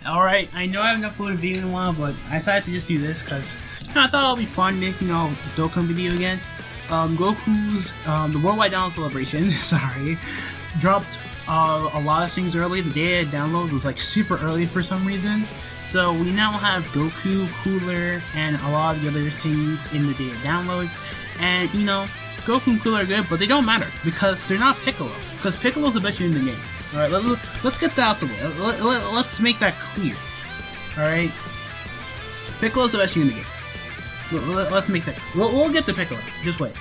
Alright, I know I haven't uploaded a video in a while, but I decided to just do this because I thought it would be fun making a Dokkan video again. Goku's, the Worldwide Download Celebration, sorry, dropped a lot of things early. The day of download was like super early for some reason. So we now have Goku, Cooler, and a lot of the other things in the day of download. And you know, Goku and Cooler are good, but they don't matter because they're not Piccolo. Because Piccolo's the best unit in the game. Alright, let's get that out the way. Let's make that clear. Alright? Piccolo's the best unit in the game. Let's make that clear. We'll get to Piccolo. Just wait.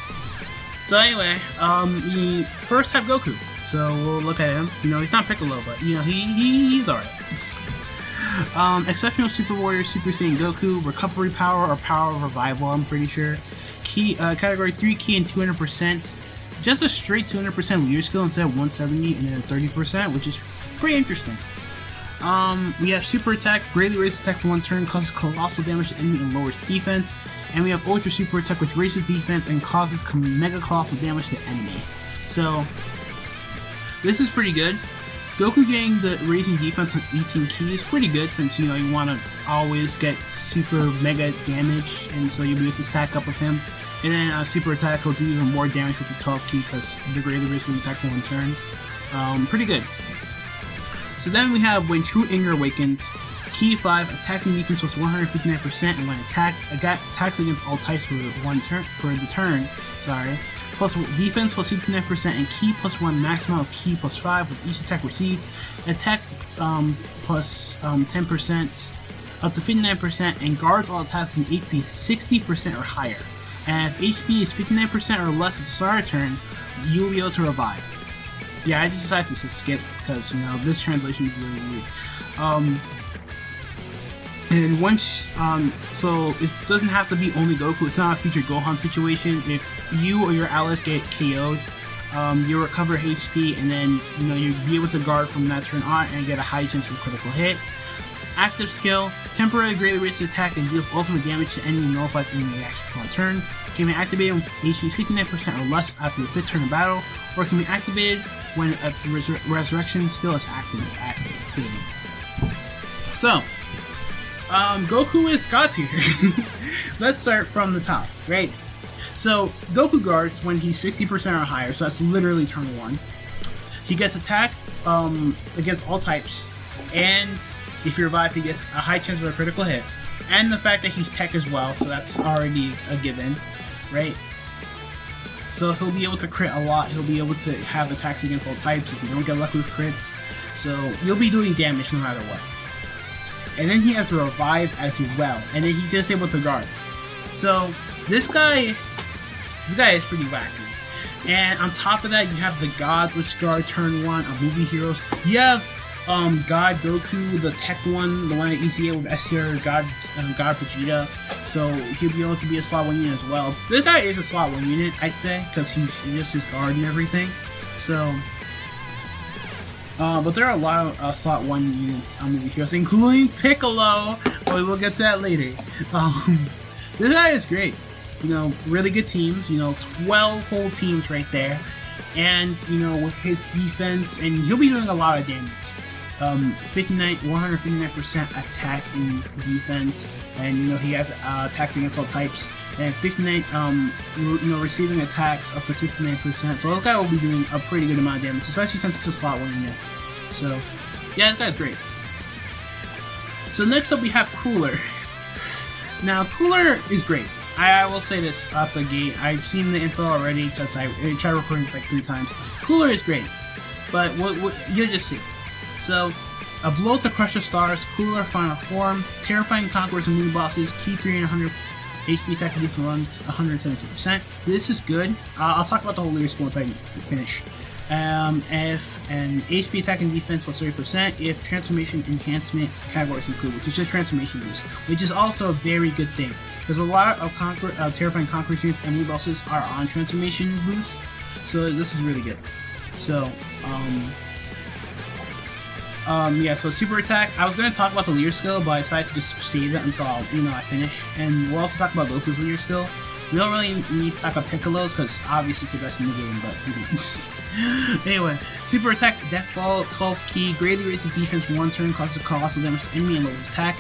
So anyway, we first have Goku. So we'll look at him. You know, he's not Piccolo, but you know, he's alright. Exceptional Super Warrior, Super Saiyan Goku, Recovery Power or Power of Revival, I'm pretty sure. Key, Category 3 Key and 200%. Just a straight 200% leader skill instead of 170 and then 30%, which is pretty interesting. We have Super Attack, greatly raises attack for one turn, causes colossal damage to enemy and lowers defense. And we have Ultra Super Attack, which raises defense and causes mega colossal damage to enemy. So, this is pretty good. Goku getting the raising defense on 18 key is pretty good since, you know, you want to always get super mega damage, and so you'll be able to stack up with him. And then Super Attack will do even more damage with his 12 key because the greater raising attack for one turn. Pretty good. So then we have when True Anger Awakens, Key 5, attacking defense plus 159%, and when attacks against all types for the turn, plus defense plus 59% and Key plus 1 maximum of Key plus 5 with each attack received. Attack plus 10%, up to 59%, and guards all attacks from HP 60% or higher. And if HP is 59% or less at the start of the turn, you will be able to revive. Yeah, I just decided to skip because, you know, this translation is really weird. And once, so it doesn't have to be only Goku. It's not a featured Gohan situation. If you or your allies get KO'd, you'll recover HP, and then, you know, you'll be able to guard from that turn on and get a high chance of a critical hit. Active skill, temporarily greatly raises attack and deals ultimate damage to enemy and nullifies enemy reaction for a turn. Can be activated when HP is 59% or less after the 5th turn of battle, or can be activated when a resurrection skill is activated. So, Goku is God tier. Let's start from the top, right? So, Goku guards when he's 60% or higher, so that's literally turn 1. He gets attack against all types, and if you revive, he gets a high chance of a critical hit. And the fact that he's tech as well, so that's already a given, right? So he'll be able to crit a lot, he'll be able to have attacks against all types if you don't get lucky with crits. So you'll be doing damage no matter what. And then he has a revive as well, and then he's just able to guard. So this guy is pretty wacky. And on top of that, you have the gods which guard turn 1 on movie heroes. You have God Goku, the tech one, the one at ECA with STR, God Vegeta, so he'll be able to be a slot 1 unit as well. This guy is a slot 1 unit, I'd say, because he's just his guard and everything. So, but there are a lot of slot 1 units on movie heroes, including Piccolo, but we'll get to that later. This guy is great. You know, really good teams, you know, 12 whole teams right there. And, you know, with his defense, and he'll be doing a lot of damage. 159% attack and defense, and you know he has attacks against all types, and 59, you know, receiving attacks up to 59%. So this guy will be doing a pretty good amount of damage, especially since it's a slot 1 unit. So yeah, this guy's great. So next up we have Cooler. Now Cooler is great. I will say this out the gate. I've seen the info already because I tried recording this like 3 times. Cooler is great, but you'll just see. So, a blow to crush the stars, Cooler final form, terrifying conquerors and new bosses, Key 3 and 100 HP attack and defense 172%. This is good. I'll talk about the whole leader skill once I finish. If an HP attack and defense plus 30%, if transformation enhancement categories include, which is just transformation boost, which is also a very good thing. Because a lot of terrifying conquerors units and new bosses are on transformation boost, so this is really good. So, yeah, so Super Attack, I was going to talk about the leader skill, but I decided to just save it until I finish. And we'll also talk about Goku's leader skill. We don't really need to talk about Piccolo's, because obviously it's the best in the game, but Anyway, super attack, death fall, 12 key, greatly raises defense 1 turn, causes colossal damage to enemy and lowers attack.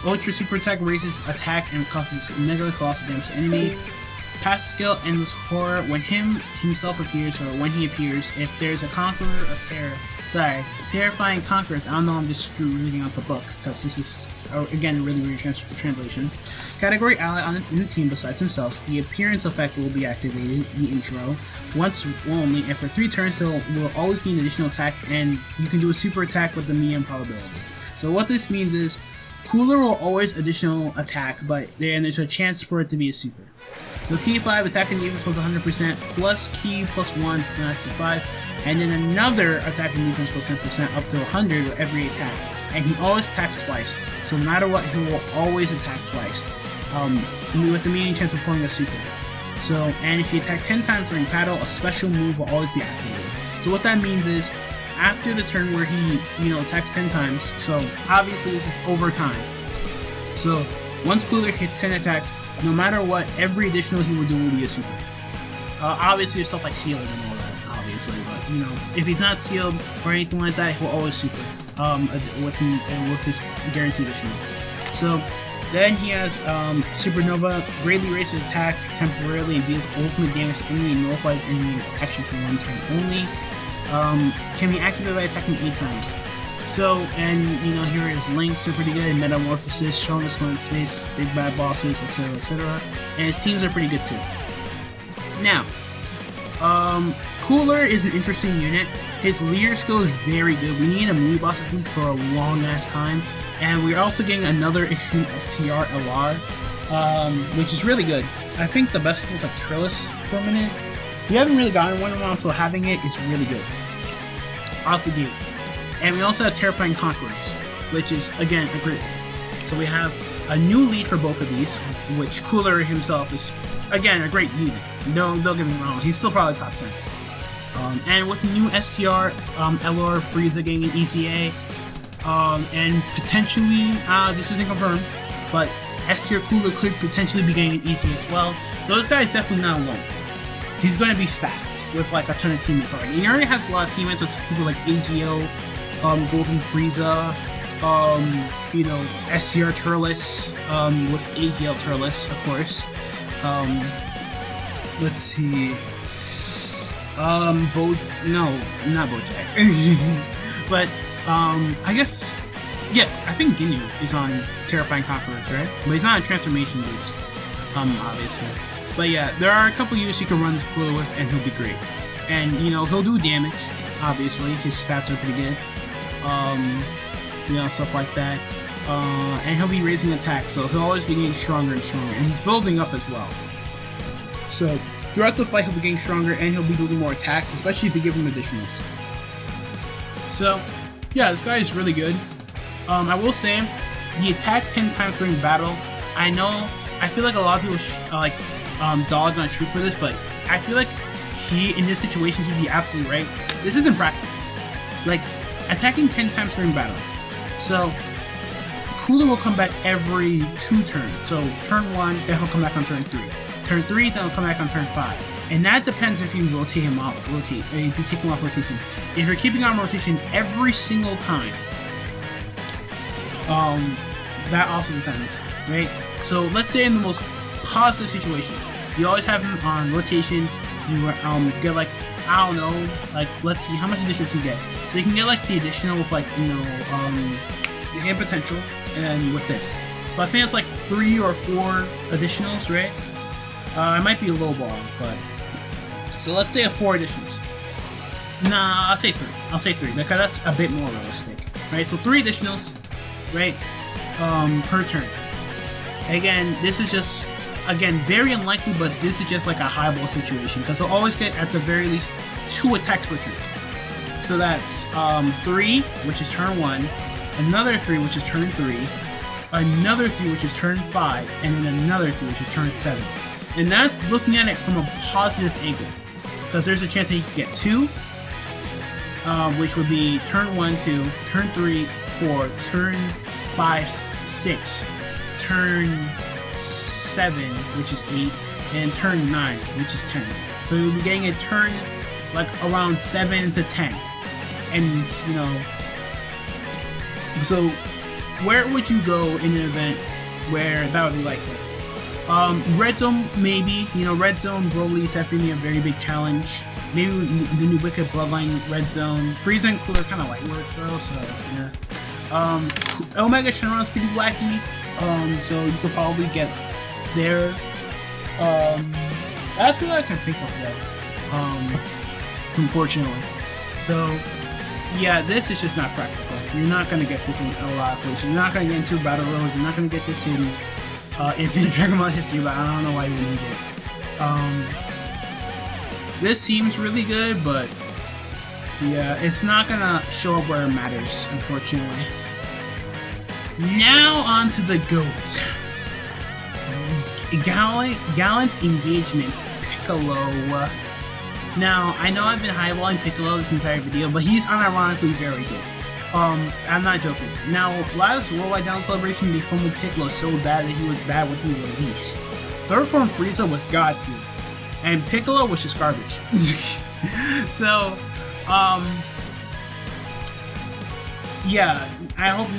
Ultra super attack raises attack and causes negative colossal damage to enemy. Passive skill, endless horror, when himself appears, or when he appears, if there's a conqueror or terrifying conquerors. I don't know, I'm just reading out the book, because this is, again, a really weird translation. Category ally in the team besides himself, the appearance effect will be activated, the intro, once only, and for 3 turns there will always be an additional attack, and you can do a super attack with the medium probability. So what this means is, Cooler will always additional attack, but then there's a chance for it to be a super. So key 5, attack and defense plus 100%, plus key plus 1, max 5, and then another attack and defense plus 10% up to 100 with every attack. And he always attacks twice, so no matter what, he will always attack twice, with the medium chance of forming a super. So, and if you attack 10 times during battle, a special move will always be activated. So what that means is, after the turn where he, attacks 10 times, so obviously this is over time. So, once Cooler hits 10 attacks, no matter what, every additional he will do will be a super. Obviously there's stuff like sealed and all that, obviously, but, if he's not sealed or anything like that, he will always super, with this guaranteed additional. So, then he has Supernova, greatly raises attack temporarily and deals ultimate damage to enemy and nullifies enemy action for 1 turn only. Can be activated by attacking 8 times. So, and here his links are pretty good, Metamorphosis, Strongest One in Space, Big Bad Bosses, etc, etc. And his teams are pretty good too. Now, Cooler is an interesting unit. His leader skill is very good. We need a melee bosses lead for a long ass time. And we're also getting another Extreme SCR LR, which is really good. I think the best one is like Trillis for a minute. We haven't really gotten one in a while, so having it is really good. Out the gate. And we also have Terrifying Conquerors, which is, again, a great one. So we have a new lead for both of these, which Cooler himself is, again, a great unit. Don't get me wrong, he's still probably top 10. And with new STR, LR, Frieza getting an ECA, and potentially, this isn't confirmed, but STR Cooler could potentially be getting an ECA as well. So this guy is definitely not alone. He's going to be stacked with like a ton of teammates already. He already has a lot of teammates with people like AGO, Golden Frieza, SCR Turles, with AGL Turles, of course. Let's see. No, not Bojack. But, I guess, yeah, I think Ginyu is on Terrifying Conquerors, right? But he's not a transformation boost, obviously. But yeah, there are a couple units you can run this Cooler with, and he'll be great. And, he'll do damage, obviously. His stats are pretty good. Stuff like that. And he'll be raising attacks, so he'll always be getting stronger and stronger. And he's building up as well. So, throughout the fight, he'll be getting stronger, and he'll be doing more attacks, especially if you give him additionals. So, yeah, this guy is really good. I will say, he attacked 10 times during battle. I feel like a lot of people dog on truth for this, but I feel like in this situation, he'd be absolutely right. This isn't practical. Like, attacking 10 times during battle. So, Cooler will come back every 2 turns. So, turn 1, then he'll come back on turn 3. Turn 3, then he'll come back on turn 5. And that depends if you rotate him off, if you take him off rotation. If you're keeping him on rotation every single time, that also depends, right? So, let's say in the most positive situation, you always have him on rotation, you get like, I don't know, like, let's see, how much additional can you get? So you can get like the additional with like, the hand potential, and with this. So I think it's like 3 or 4 additionals, right? I might be a low ball, but, so let's say 4 additionals. Nah, I'll say 3. I'll say 3, because that's a bit more realistic, right? So 3 additionals, right, per turn. Again, this is just, very unlikely, but this is just like a highball situation, because he'll always get, at the very least, 2 attacks per turn. So that's 3, which is turn 1, another 3, which is turn 3, another 3, which is turn 5, and then another 3, which is turn 7. And that's looking at it from a positive angle, because there's a chance that he could get 2, which would be turn 1, 2, turn 3, 4, turn 5, 6, turn 7, which is 8, and turn 9, which is 10. So you'll be getting a turn like around 7 to 10. And, you know, so where would you go in an event where that would be likely? Red Zone, maybe. You know, Red Zone Broly is definitely a very big challenge. Maybe the new Wicked Bloodline Red Zone. Frieza and Cooler kind of light work though, so yeah. Omega Shenron's pretty wacky, so you could probably get there. That's what I can think of though, unfortunately. So, yeah, this is just not practical. You're not going to get this in a lot of places. You're not going to get in Super Battle Road. You're not going to get this in Infinite Dragon Ball History, but I don't know why you would need it. This seems really good, but yeah, it's not going to show up where it matters, unfortunately. Now on to the GOAT. Gallant Engagement, Piccolo. Now, I know I've been highballing Piccolo this entire video, but he's unironically very good. I'm not joking. Now, last Worldwide Down Celebration, they fumbled Piccolo so bad that he was bad when he released. Third Form Frieza was God tier, and Piccolo was just garbage. So, yeah, I hope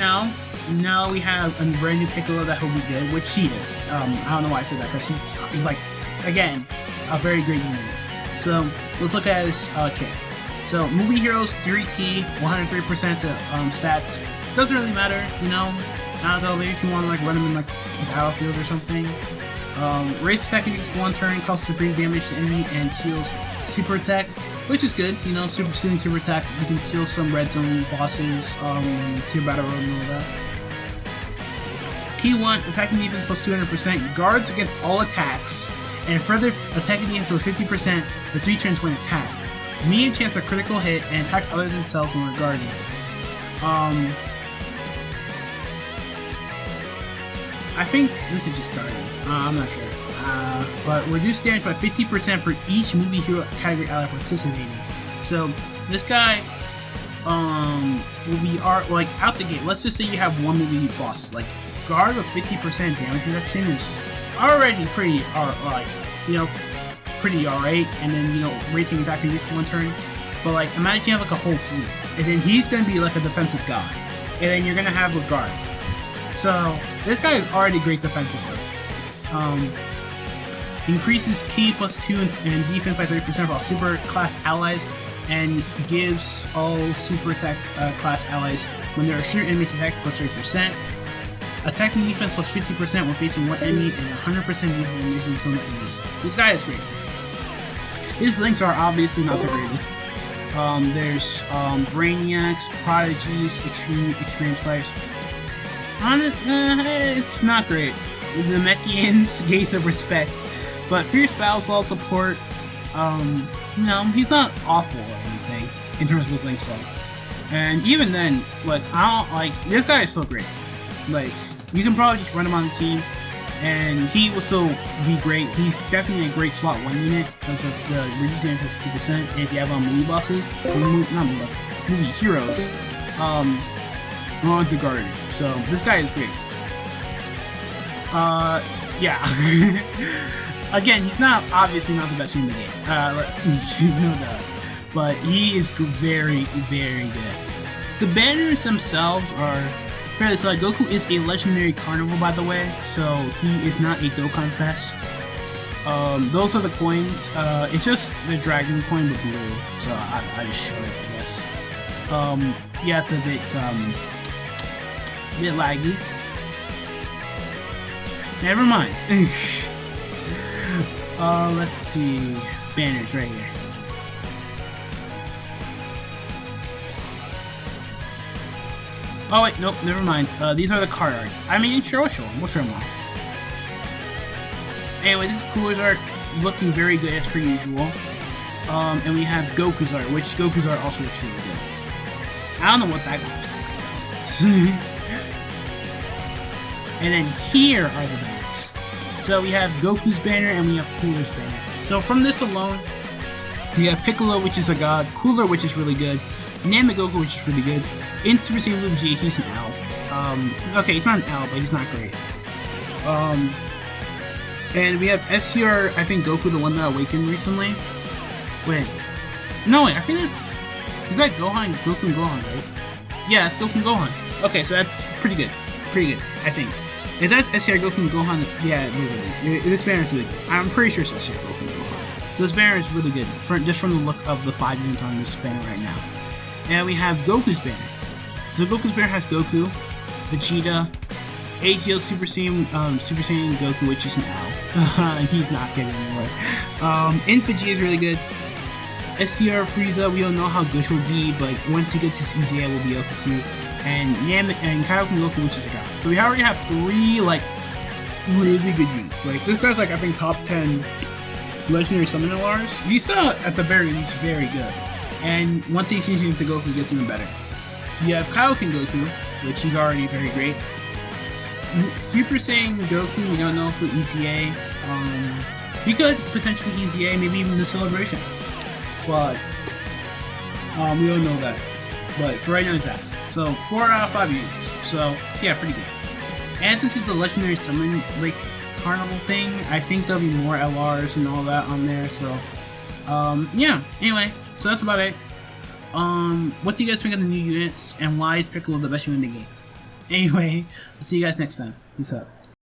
now we have a brand new Piccolo that will be good, which he is. I don't know why I said that, because he's like, again, a very great unit. So, let's look at his kit. So, Movie Heroes, 3 key, 103% to stats. Doesn't really matter, you know. I don't know, maybe if you want to like run him in like Battlefield or something. Race attack is 1 turn, causes supreme damage to enemy, and seals super attack, which is good, you know, sealing super attack. You can seal some Red Zone bosses, and Super Battle Road and all that. Key 1, attacking defense plus 200%, guards against all attacks, and further attacking defense for 50% for 3 turns when attacked. Medium chance of critical hit and attack other than themselves when regarding. I think this is just guarding. I'm not sure. But reduce damage by 50% for each movie hero category ally participating. So this guy will be like out the gate. Let's just say you have one movie boss. Like guard with 50% damage reduction is already pretty like, you know, pretty alright, and then, you know, racing attack can do for 1 turn. But like, imagine you have like a whole team, and then he's gonna be like a defensive guy, and then you're gonna have a guard. So this guy is already great defensively. Increases key plus 2 and defense by 30% for all super class allies, and gives all super attack class allies when there are sheer enemies attack plus 30%. Attacking defense plus 50% when facing one enemy, and 100% defense when facing 2 enemies. This guy is great. His links are obviously not the greatest. There's Brainiacs, Prodigies, Extreme Experience Fighters. It's not great. The Mechians, Gates of Respect. But Fierce Battle Slot support, no, he's not awful or anything in terms of his link set. And even then, like, this guy is still great. Like, you can probably just run him on the team, and he will still be great. He's definitely a great slot 1 unit because of the reduced damage of 50%. And if you have movie bosses, movie heroes, along with the guard. So this guy is great. Yeah. Again, he's obviously not the best in the game. No doubt. But he is very, very good. The banners themselves are fairly solid. Goku is a legendary carnival, by the way, so he is not a Dokkan Fest. Those are the coins. It's just the dragon coin with blue, so I just show it, I guess. Yeah, it's a bit laggy. Never mind. Let's see. Banners right here. Oh wait, nope, never mind. These are the card arts. I mean, sure, we'll show them. We'll show them off. Anyway, this is Cooler's art, looking very good as per usual. And we have Goku's art, which Goku's art also looks really good. I don't know what that guy was talking about. And then here are the banners. So we have Goku's banner and we have Cooler's banner. So from this alone, we have Piccolo, which is a god, Cooler, which is really good, Goku, which is really good. In Super Saiyan Blue Vegeta, he's an L. Okay, he's not an L, but he's not great. And we have SCR, I think Goku, the one that awakened recently. Wait, No, wait, I think that's... Is that Gohan, Goku and Gohan, right? Yeah, it's Goku and Gohan. Okay, so that's pretty good. Pretty good, I think. If that's SCR Goku and Gohan, yeah, this banner is really good. I'm pretty sure it's SCR Goku and Gohan. This banner is really good, just from the look of the 5 units on this banner right now. And we have Goku's banner. So Goku's banner has Goku, Vegeta, AGL Super Saiyan Goku, which is an L. He's not good anymore. Vegeta is really good. SCR Frieza, we don't know how good he will be, but once he gets his EZA, we'll be able to see. And Kaioken Goku, which is a guy. So we already have 3 like really good units. Like this guy's like I think top 10 legendary summon LRs. He's still at the very least very good. And once he changes into Goku, he gets even better. You have Kaioken Goku, which he's already very great. Super Saiyan Goku, we don't know for EZA. He could potentially EZA, maybe even the celebration. But we don't know that. But for right now, it's ass. So 4 out of 5 units. So yeah, pretty good. And since it's the legendary summon like carnival thing, I think there'll be more LRs and all that on there. So yeah. Anyway, so that's about it. What do you guys think of the new units, and why is Piccolo the best unit in the game? Anyway, I'll see you guys next time. Peace out.